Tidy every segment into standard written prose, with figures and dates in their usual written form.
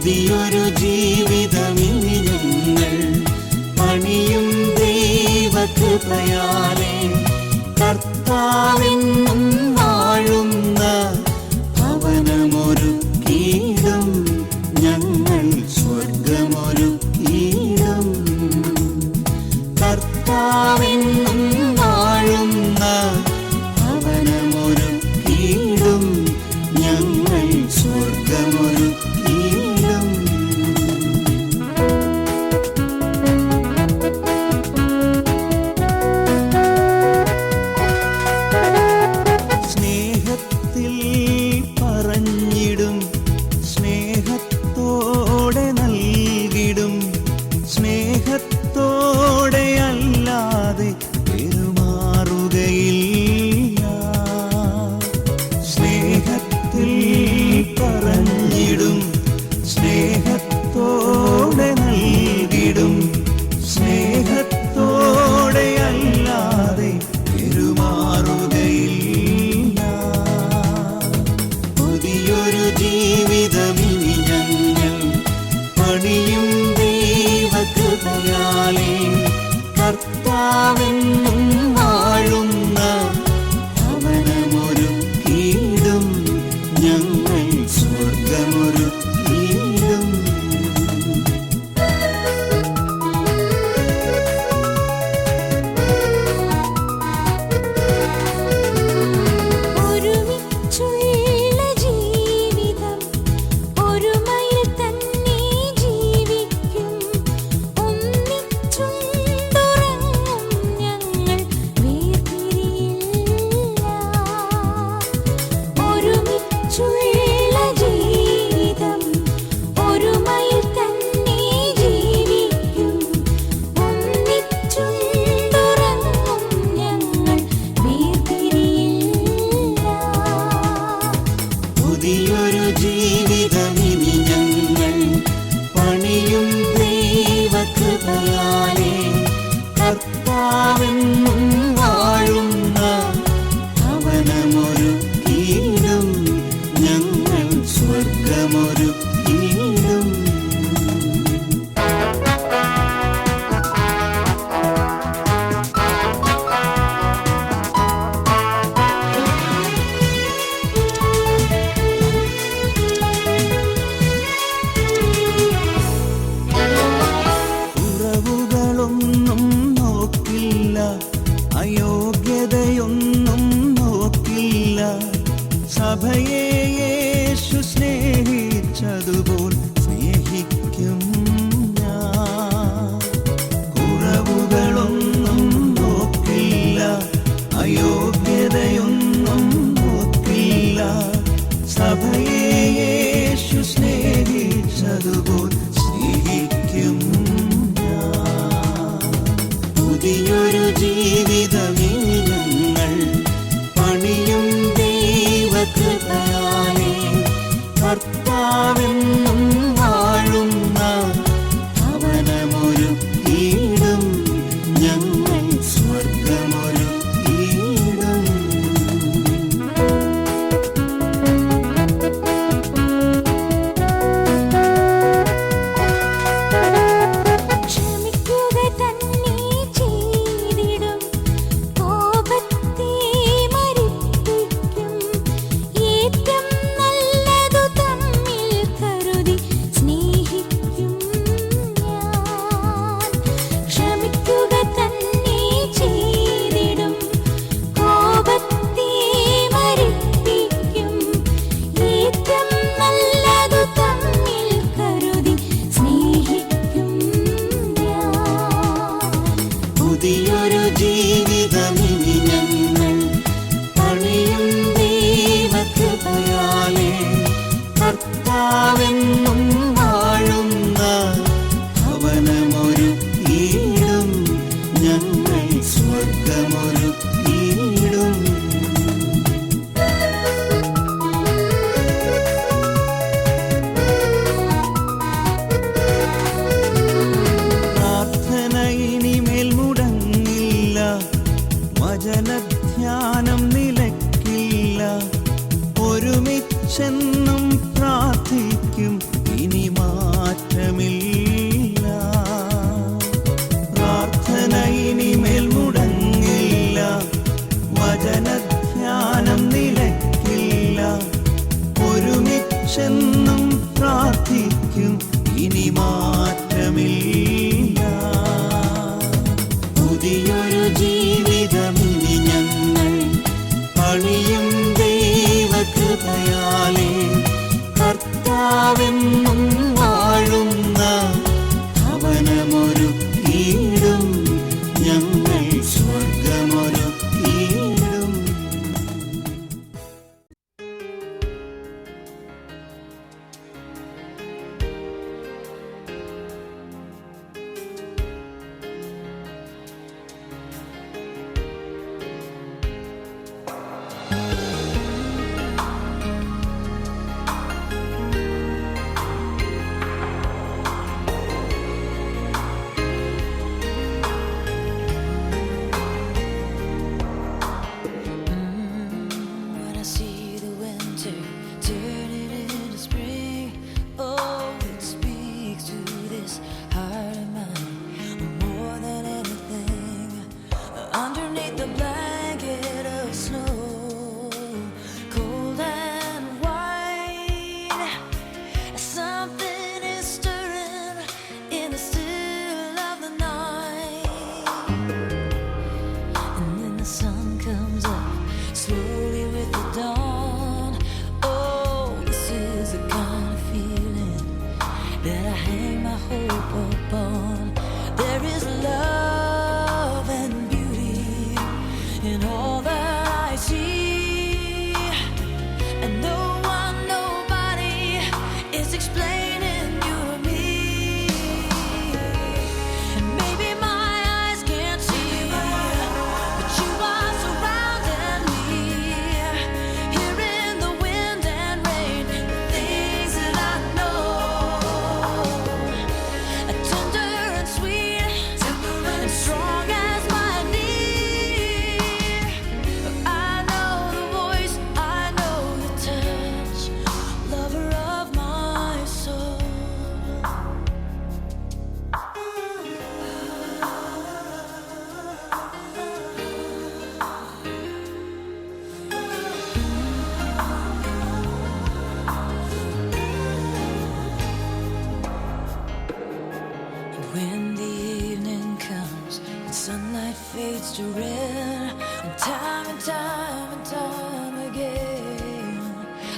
പുതിയൊരു ജീവിതമിനി ഞങ്ങൾ പണിയും ദൈവകൃപയാലെ. കർത്താവെന്നും വാഴുന്ന ഭവനമൊരുക്കിയിടും ഞങ്ങൾ സ്വർഗമൊരുക്കിയിടും. കർത്താവെന്നും വാഴുന്ന ഭവനമൊരുക്കിയിടും ഞങ്ങൾ സ്വർഗമൊരുക്കിയിടും. സ്നേഹത്തിൽ പറഞ്ഞിടും, സ്നേഹത്തോടെ നൽകിടും, സ്നേഹത്തോടെ അല്ലാതെ പെരുമാറുകയില്ല. സ്നേഹത്തിൽ പറഞ്ഞിടും, സ്നേഹത്തോടെ നൽകിടും, സ്നേഹത്തോടെ അല്ലാതെ പെരുമാറുകയില്ല. പുതിയൊരു ജീവിതമിനി ഞങ്ങൾ പണിയും ദൈവകൃപയാലെ. കർത്താവെന്നും വാഴുന്ന ഭവനമൊരുക്കിയിടും ഞങ്ങൾ സ്വർഗമൊരുക്കിയിടും. ഒരുമിച്ചുള്ള ജീവിതം ഒരുമയിൽ തന്നെ ജീവിക്കും. ഒന്നിച്ചുണ്ടുറങ്ങും ഞങ്ങൾ വേർപിരിയില്ല. ഒരുമിച്ചുള്ള ജീവിതം ഒരുമയിൽ തന്നെ ജീവിക്കും. ഒന്നിച്ചുണ്ടുറങ്ങും ഞങ്ങൾ വേർപിരിയില്ല. പുതിയൊരു ജീവിതമിനി ഞങ്ങൾ പണിയും ദൈവകൃപയാലെ. കർത്താവെന്നും വാഴുന്ന ഭവനമൊരുക്കിയിടും ഞങ്ങൾ സ്വർഗമൊരുക്കിയിടും. കുറവുകളൊന്നും നോക്കില്ല, അയോഗ്യതയൊന്നും നോക്കില്ല. സഭയെ യേശു സ്നേഹിച്ചതുപോൽ സ്നേഹിക്കും ഞാൻ. കുറവുകളൊന്നും നോക്കില്ല, അയോഗ്യതയൊന്നും നോക്കില്ല. സഭയെ യേശു സ്നേഹിച്ചതുപോൽ സ്നേഹിക്കും ഞാൻ. പുതിയൊരു ജീവിതമിനി ഞങ്ങൾ പണിയും ദൈവകൃപയാലെ. കർത്താവെന്നും something is stirring in the still of the night. And then the sun comes up slowly with the dawn. Oh, this is the kind of feeling that I hang my hope upon. There is love and beauty in all that I see, and no one, nobody is explaining you to me. And maybe my eyes can't see, but you are surrounding me. Here in the wind and rain, the things that I know are tender and sweet and strong as my need. I know the voice, I know the touch, lover of my soul. When the evening comes and sunlight fades to red, and time again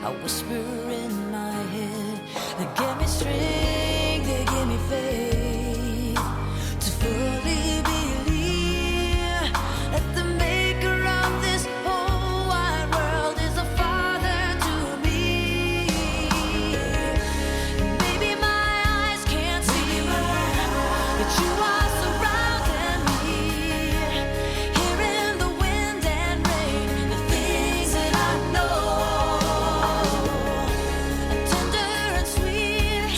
I whisper in my head, they give me strength, they give me faith to fully believe that the maker of this whole wide world is a father to me. Maybe my eyes can't see, but you are surrounding me. Here in the wind and rain, the things that I know are tender and sweet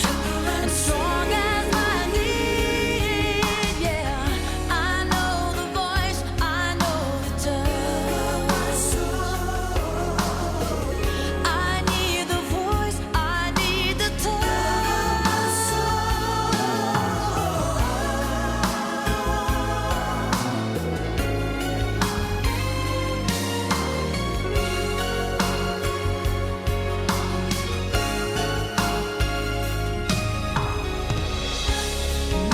and strong as my need. Yeah, I know the voice, I know the touch. I need the voice, I need the touch.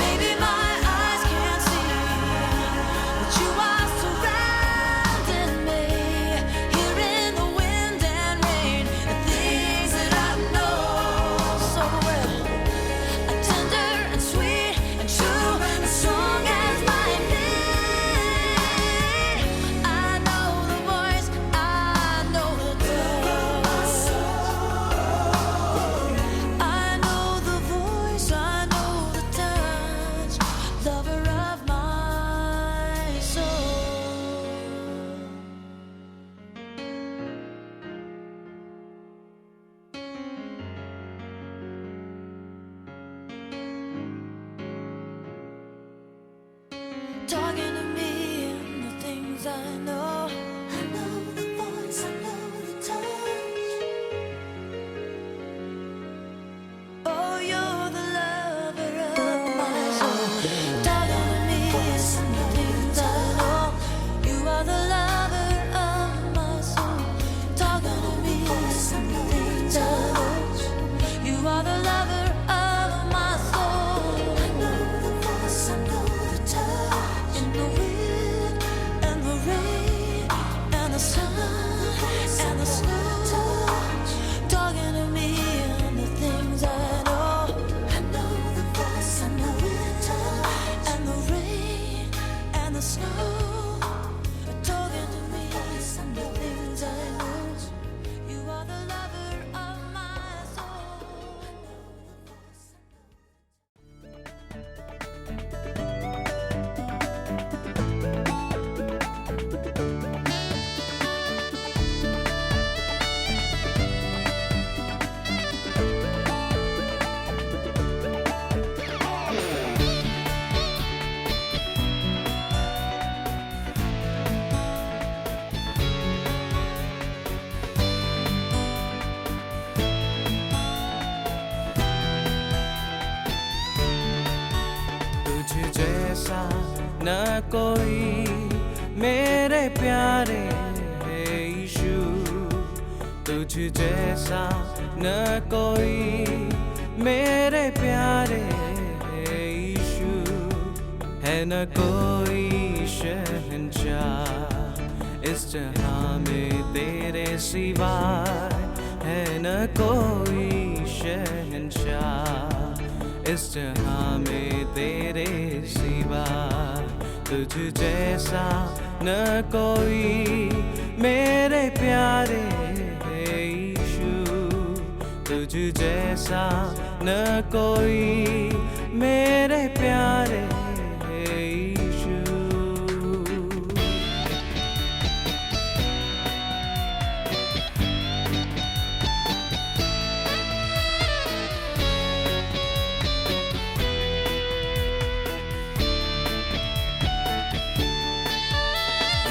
Maybe my eyes can't see, but you are surrounding me. Here in the wind and rain, the things that I know so well are tender and sweet and true and strong as my need. I know the voice, I know the touch. I know the voice, I know the touch, lover of my soul. Talking to me and the things I know. I know the voice, I know the touch. Oh, you're the lover of my soul. Talking to me and the things I know. You are the lover of my soul. Talking to me and the things I know. You are the lover of my soul. I know the voice, I know the touch. In the wind and the rain and the sun and the snow. Talking to me and the things I know. I know the voice, I know the touch. And the rain and the snow. Talking to me and the things I know. You are the lover of my soul. I know the voice, I know. जैसा न कोई मेरे प्यारे यीशु, तुझ जैसा न कोई मेरे प्यारे यीशु। है न कोई शहंशाह इस जहां में तेरे सिवा, है न कोई शहंशाह इस जहां में तेरे सिवा। तुझ जैसा न कोई मेरे प्यारे यीशु, तुझ जैसा न कोई मेरे प्यारे यीशु।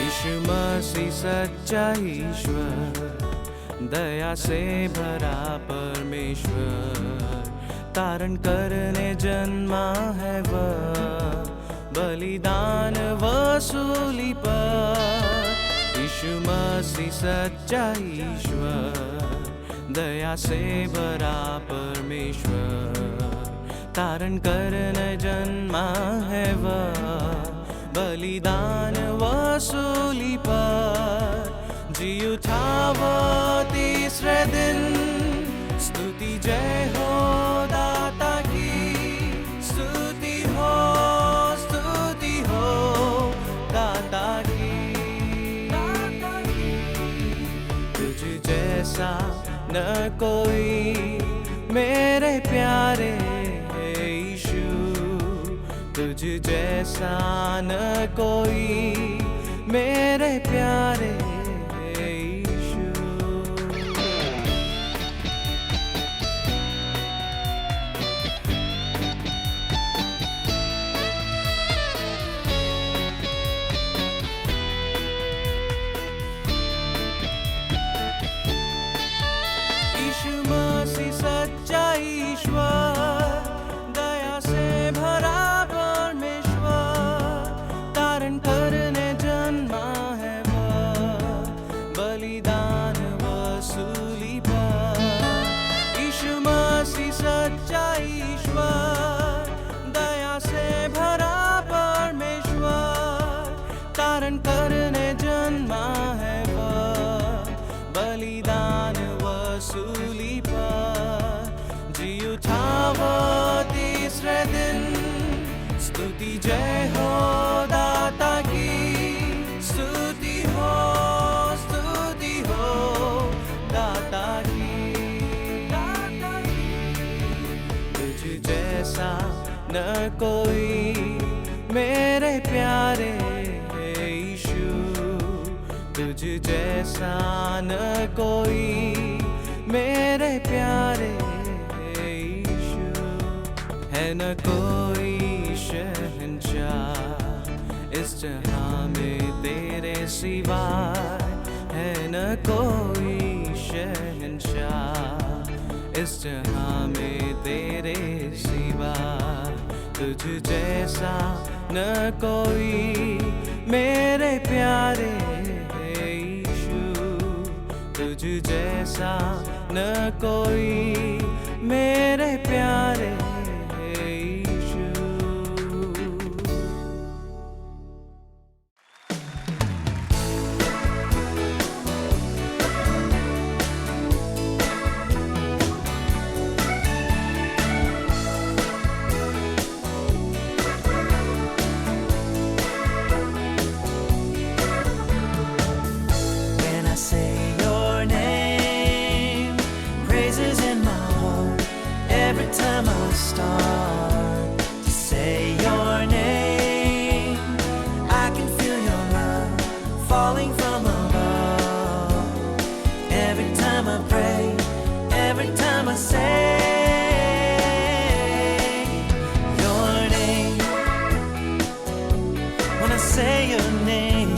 यीशु मसीह सच्चा ईश्वर, दया से भरा परमेश्वर, तारण करने जन्मा है वह, बलिदान वसूली पर। यीशु मसीह सच्चा ईश्वर, दया से भरा परमेश्वर, तारण करने जन्मा है वह, बलिदान वसूली पर। जी उठा वो तीसरे दिन, स्तुति जय हो दाता की, स्तुति हो दाता की। तुझ जैसा न कोई मेरे प्यारे यीशु, तुझ जैसा न कोई मेरे प्यारे यीशु। यीशु मसीह सच्चा ईश्वर, दया से भरा परमेश्वर, तारण करने जन्मा है वह, बलिदान वसूली पर। यीशु मसीह सच्चा ईश्वर, दया से भरा परमेश्वर, तारण करने जन्मा है वह, बलिदान वसूली पर। जी उठा वो तीसरे दिन, स्तुति जय हो दाता की, स्तुति हो दाता की। तुझ जैसा न कोई मेरे प्यारे यीशु, तुझ जैसा न कोई मेरे प्यारे यीशु। है न कोई शहंशाह इस जहां में तेरे सिवा, है न कोई शहंशाह इस जहां में तेरे सिवा। तुझ जैसा न कोई मेरे प्यारे यीशु, तुझ जैसा न कोई मेरे प्यारे यीशु। When I say your name, praises in my heart. Every time I start to say your name, I can feel your love falling from above. Every time I pray, every time I say your name, when I say your name,